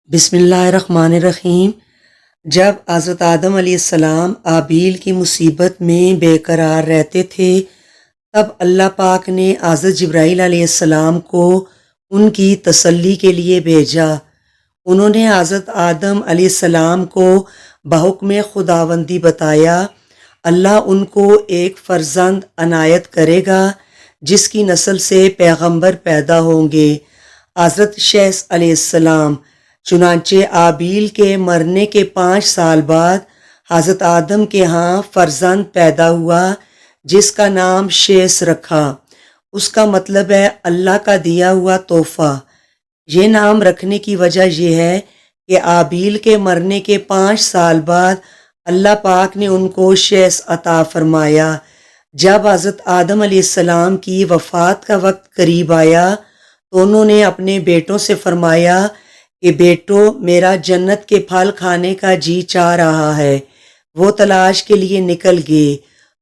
بسم اللہ الرحمن الرحیم۔ جب حضرت آدم علیہ السلام آبیل کی مصیبت میں بے قرار رہتے تھے، تب اللہ پاک نے حضرت جبرائیل علیہ السلام کو ان کی تسلی کے لیے بھیجا۔ انہوں نے حضرت آدم علیہ السلام کو بحکم خداوندی بتایا، اللہ ان کو ایک فرزند عنایت کرے گا جس کی نسل سے پیغمبر پیدا ہوں گے، حضرت شیث علیہ السلام۔ چنانچہ آبیل کے مرنے کے 5 سال بعد حضرت آدم کے ہاں فرزند پیدا ہوا جس کا نام شیث رکھا۔ اس کا مطلب ہے اللہ کا دیا ہوا تحفہ۔ یہ نام رکھنے کی وجہ یہ ہے کہ آبیل کے مرنے کے 5 سال بعد اللہ پاک نے ان کو شیث عطا فرمایا۔ جب حضرت آدم علیہ السلام کی وفات کا وقت قریب آیا تو انہوں نے اپنے بیٹوں سے فرمایا کہ بیٹو، میرا جنت کے پھل کھانے کا جی چاہ رہا ہے۔ وہ تلاش کے لیے نکل گئے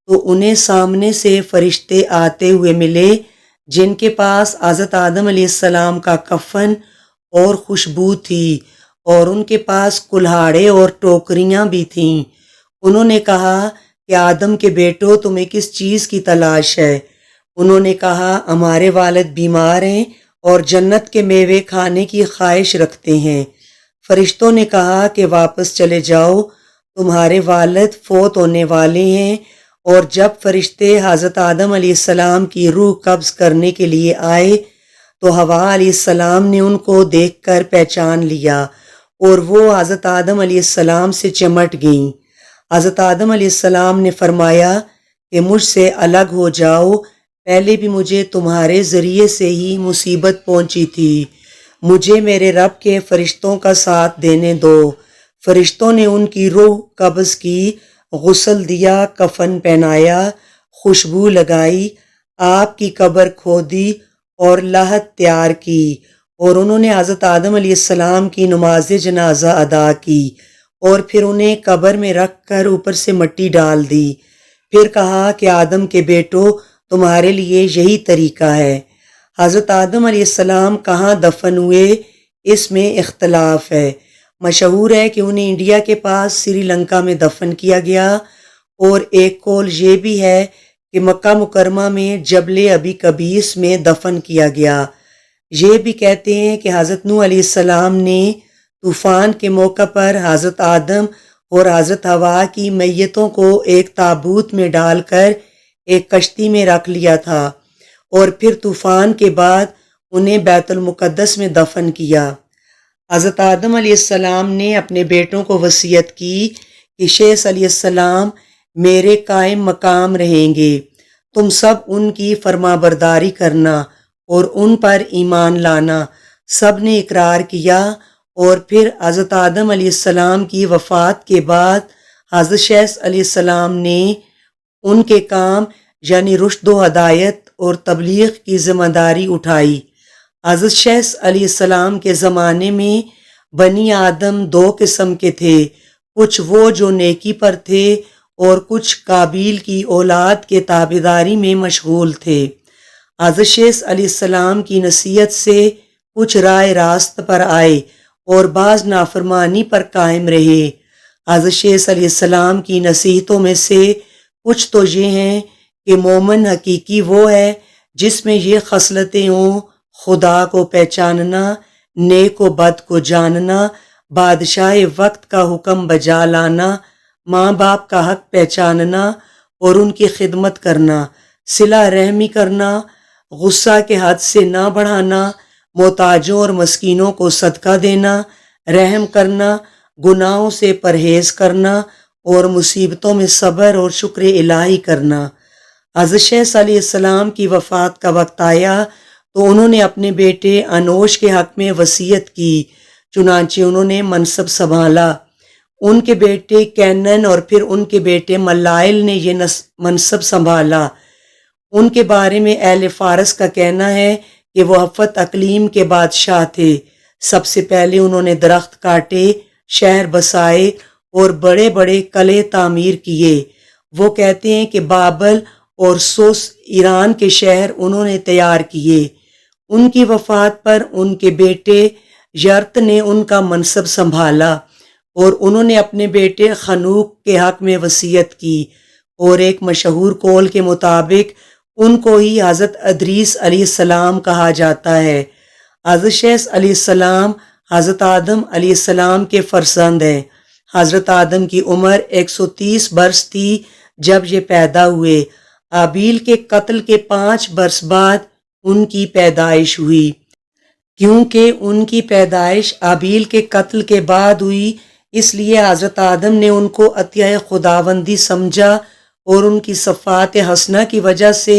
تو انہیں سامنے سے فرشتے آتے ہوئے ملے جن کے پاس حضرت آدم علیہ السلام کا کفن اور خوشبو تھی، اور ان کے پاس کلہاڑے اور ٹوکریاں بھی تھیں۔ انہوں نے کہا کہ آدم کے بیٹو، تمہیں کس چیز کی تلاش ہے؟ انہوں نے کہا، ہمارے والد بیمار ہیں اور جنت کے میوے کھانے کی خواہش رکھتے ہیں۔ فرشتوں نے کہا کہ واپس چلے جاؤ، تمہارے والد فوت ہونے والے ہیں۔ اور جب فرشتے حضرت آدم علیہ السلام کی روح قبض کرنے کے لیے آئے تو حوا علیہ السلام نے ان کو دیکھ کر پہچان لیا اور وہ حضرت آدم علیہ السلام سے چمٹ گئیں۔ حضرت آدم علیہ السلام نے فرمایا کہ مجھ سے الگ ہو جاؤ، پہلے بھی مجھے تمہارے ذریعے سے ہی مصیبت پہنچی تھی، مجھے میرے رب کے فرشتوں کا ساتھ دینے دو۔ فرشتوں نے ان کی روح قبض کی، غسل دیا، کفن پہنایا، خوشبو لگائی، آپ کی قبر کھودی اور لحد تیار کی، اور انہوں نے حضرت آدم علیہ السلام کی نماز جنازہ ادا کی، اور پھر انہیں قبر میں رکھ کر اوپر سے مٹی ڈال دی۔ پھر کہا کہ آدم کے بیٹو، تمہارے لیے یہی طریقہ ہے۔ حضرت آدم علیہ السلام کہاں دفن ہوئے، اس میں اختلاف ہے۔ مشہور ہے کہ انہیں انڈیا کے پاس سری لنکا میں دفن کیا گیا، اور ایک قول یہ بھی ہے کہ مکہ مکرمہ میں جبل ابی قبیس میں دفن کیا گیا۔ یہ بھی کہتے ہیں کہ حضرت نوح علیہ السلام نے طوفان کے موقع پر حضرت آدم اور حضرت حوا کی میتوں کو ایک تابوت میں ڈال کر ایک کشتی میں رکھ لیا تھا، اور پھر طوفان کے بعد انہیں بیت المقدس میں دفن کیا۔ حضرت آدم علیہ السلام نے اپنے بیٹوں کو وصیت کی کہ شیث علیہ السلام میرے قائم مقام رہیں گے، تم سب ان کی فرما برداری کرنا اور ان پر ایمان لانا۔ سب نے اقرار کیا، اور پھر حضرت آدم علیہ السلام کی وفات کے بعد حضرت شیث علیہ السلام نے ان کے کام یعنی رشد و ہدایت اور تبلیغ کی ذمہ داری اٹھائی۔ حضرت شیث علیہ السلام کے زمانے میں بنی آدم 2 قسم کے تھے، کچھ وہ جو نیکی پر تھے اور کچھ قابیل کی اولاد کے تابعداری میں مشغول تھے۔ حضرت شیث علیہ السلام کی نصیحت سے کچھ راہ راست پر آئے اور بعض نافرمانی پر قائم رہے۔ حضرت شیث علیہ السلام کی نصیحتوں میں سے کچھ تو یہ ہیں کہ مومن حقیقی وہ ہے جس میں یہ خصلتیں ہوں: خدا کو پہچاننا، نیک و بد کو جاننا، بادشاہ وقت کا حکم بجا لانا، ماں باپ کا حق پہچاننا اور ان کی خدمت کرنا، صلہ رحمی کرنا، غصہ کے حد سے نہ بڑھانا، محتاجوں اور مسکینوں کو صدقہ دینا، رحم کرنا، گناہوں سے پرہیز کرنا اور مصیبتوں میں صبر اور شکر الہی کرنا۔ حضرت شیث علیہ السلام کی وفات کا وقت آیا تو انہوں نے اپنے بیٹے انوش کے حق میں وصیت کی، چنانچہ انہوں نے منصب سنبھالا۔ ان کے بیٹے کینن اور پھر ان کے بیٹے ملائل نے یہ منصب سنبھالا۔ ان کے بارے میں اہل فارس کا کہنا ہے کہ وہ حفت اقلیم کے بادشاہ تھے۔ سب سے پہلے انہوں نے درخت کاٹے، شہر بسائے اور بڑے بڑے قلعے تعمیر کیے۔ وہ کہتے ہیں کہ بابل اور سوس ایران کے شہر انہوں نے تیار کیے۔ ان کی وفات پر ان کے بیٹے یرت نے ان کا منصب سنبھالا اور انہوں نے اپنے بیٹے خنوق کے حق میں وصیت کی، اور ایک مشہور قول کے مطابق ان کو ہی حضرت ادریس علیہ السلام کہا جاتا ہے۔ حضرت شیث علیہ السلام حضرت آدم علیہ السلام کے فرزند ہیں۔ حضرت آدم کی عمر 130 برس تھی جب یہ پیدا ہوئے۔ آبیل کے قتل کے 5 برس بعد ان کی پیدائش ہوئی۔ کیونکہ ان کی پیدائش آبیل کے قتل کے بعد ہوئی، اس لیے حضرت آدم نے ان کو عطیہ خداوندی سمجھا اور ان کی صفات حسنہ کی وجہ سے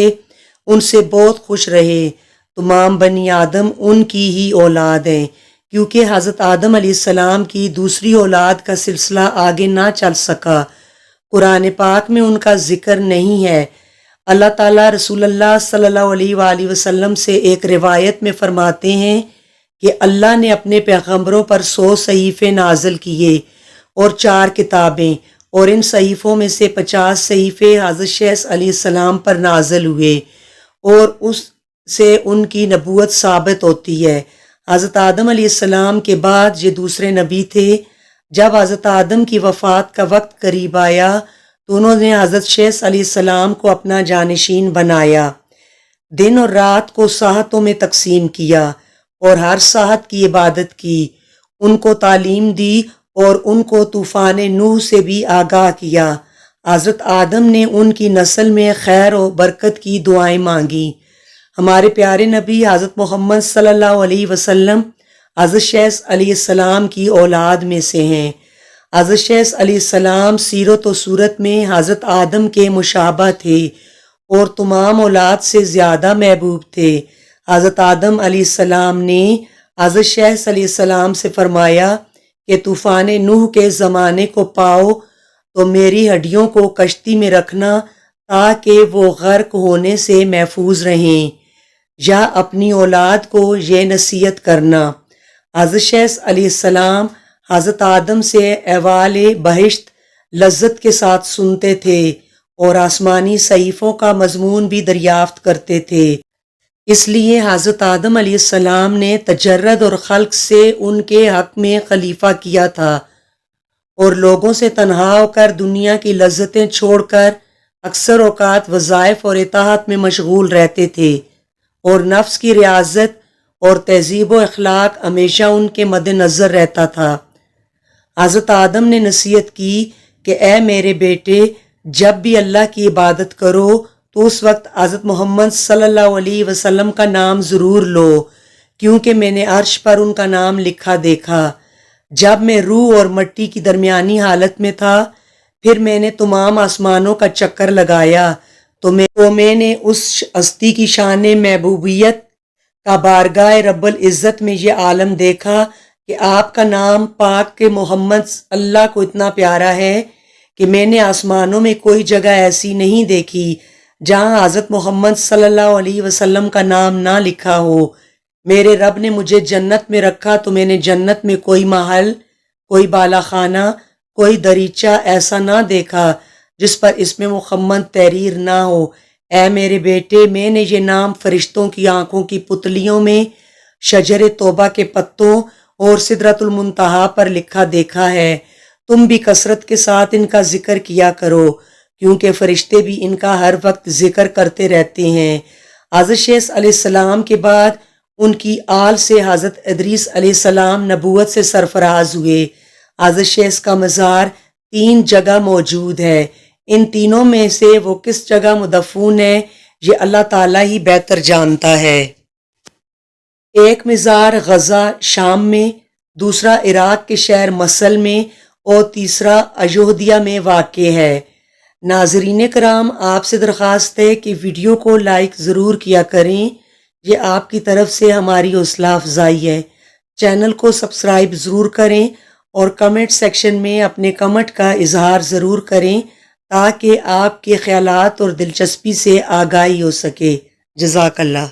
ان سے بہت خوش رہے۔ تمام بنی آدم ان کی ہی اولاد ہیں، کیونکہ حضرت آدم علیہ السلام کی دوسری اولاد کا سلسلہ آگے نہ چل سکا۔ قرآن پاک میں ان کا ذکر نہیں ہے۔ اللہ تعالیٰ رسول اللہ صلی اللہ علیہ وآلہ وسلم سے ایک روایت میں فرماتے ہیں کہ اللہ نے اپنے پیغمبروں پر 100 صحیفے نازل کیے اور 4 کتابیں، اور ان صحیفوں میں سے 50 صحیفے حضرت شیث علیہ السلام پر نازل ہوئے، اور اس سے ان کی نبوت ثابت ہوتی ہے۔ حضرت آدم علیہ السلام کے بعد یہ دوسرے نبی تھے۔ جب حضرت آدم کی وفات کا وقت قریب آیا تو انہوں نے حضرت شیث علیہ السلام کو اپنا جانشین بنایا، دن اور رات کو ساعتوں میں تقسیم کیا اور ہر ساعت کی عبادت کی، ان کو تعلیم دی اور ان کو طوفان نوح سے بھی آگاہ کیا۔ حضرت آدم نے ان کی نسل میں خیر و برکت کی دعائیں مانگیں۔ ہمارے پیارے نبی حضرت محمد صلی اللہ علیہ وسلم حضرت شیث علیہ السلام کی اولاد میں سے ہیں۔ حضرت شیث علیہ السلام سیرت و صورت میں حضرت آدم کے مشابہ تھے اور تمام اولاد سے زیادہ محبوب تھے۔ حضرت آدم علیہ السلام نے حضرت شیث علیہ السلام سے فرمایا کہ طوفان نوح کے زمانے کو پاؤ تو میری ہڈیوں کو کشتی میں رکھنا تاکہ وہ غرق ہونے سے محفوظ رہیں، یا اپنی اولاد کو یہ نصیحت کرنا۔ حضرت شیث علیہ السلام حضرت آدم سے احوال بہشت لذت کے ساتھ سنتے تھے اور آسمانی صحیفوں کا مضمون بھی دریافت کرتے تھے۔ اس لیے حضرت آدم علیہ السلام نے تجرد اور خلق سے ان کے حق میں خلیفہ کیا تھا، اور لوگوں سے تنہا ہو کر دنیا کی لذتیں چھوڑ کر اکثر اوقات وظائف اور اطاعت میں مشغول رہتے تھے، اور نفس کی ریاضت اور تہذیب و اخلاق ہمیشہ ان کے مد نظر رہتا تھا۔ حضرت آدم نے نصیحت کی کہ اے میرے بیٹے، جب بھی اللہ کی عبادت کرو تو اس وقت حضرت محمد صلی اللہ علیہ وسلم کا نام ضرور لو، کیونکہ میں نے عرش پر ان کا نام لکھا دیکھا۔ جب میں روح اور مٹی کی درمیانی حالت میں تھا، پھر میں نے تمام آسمانوں کا چکر لگایا تو میں نے اس ہستی کی شان محبوبیت کا بارگاہ رب العزت میں یہ عالم دیکھا کہ آپ کا نام پاک کے محمد اللہ کو اتنا پیارا ہے کہ میں نے آسمانوں میں کوئی جگہ ایسی نہیں دیکھی جہاں حضرت محمد صلی اللہ علیہ وسلم کا نام نہ لکھا ہو۔ میرے رب نے مجھے جنت میں رکھا تو میں نے جنت میں کوئی محل، کوئی بالا خانہ، کوئی دریچہ ایسا نہ دیکھا جس پر اسم محمد تحریر نہ ہو۔ اے میرے بیٹے، میں نے یہ نام فرشتوں کی آنکھوں کی پتلیوں میں، شجر توبہ کے پتوں اور سدرۃ المنتہا پر لکھا دیکھا ہے۔ تم بھی کثرت کے ساتھ ان کا ذکر کیا کرو، کیونکہ فرشتے بھی ان کا ہر وقت ذکر کرتے رہتے ہیں۔ حضرت شیث علیہ السلام کے بعد ان کی آل سے حضرت ادریس علیہ السلام نبوت سے سرفراز ہوئے۔ حضرت شیث کا مزار 3 جگہ موجود ہے۔ ان تینوں میں سے وہ کس جگہ مدفون ہے یہ اللہ تعالیٰ ہی بہتر جانتا ہے۔ ایک مزار غزہ شام میں، دوسرا عراق کے شہر مسل میں، اور تیسرا ایودھیا میں واقع ہے۔ ناظرین کرام، آپ سے درخواست ہے کہ ویڈیو کو لائک ضرور کیا کریں، یہ آپ کی طرف سے ہماری حوصلہ افزائی ہے۔ چینل کو سبسکرائب ضرور کریں اور کمنٹ سیکشن میں اپنے کمنٹ کا اظہار ضرور کریں تاکہ آپ کے خیالات اور دلچسپی سے آگاہی ہو سکے۔ جزاک اللہ۔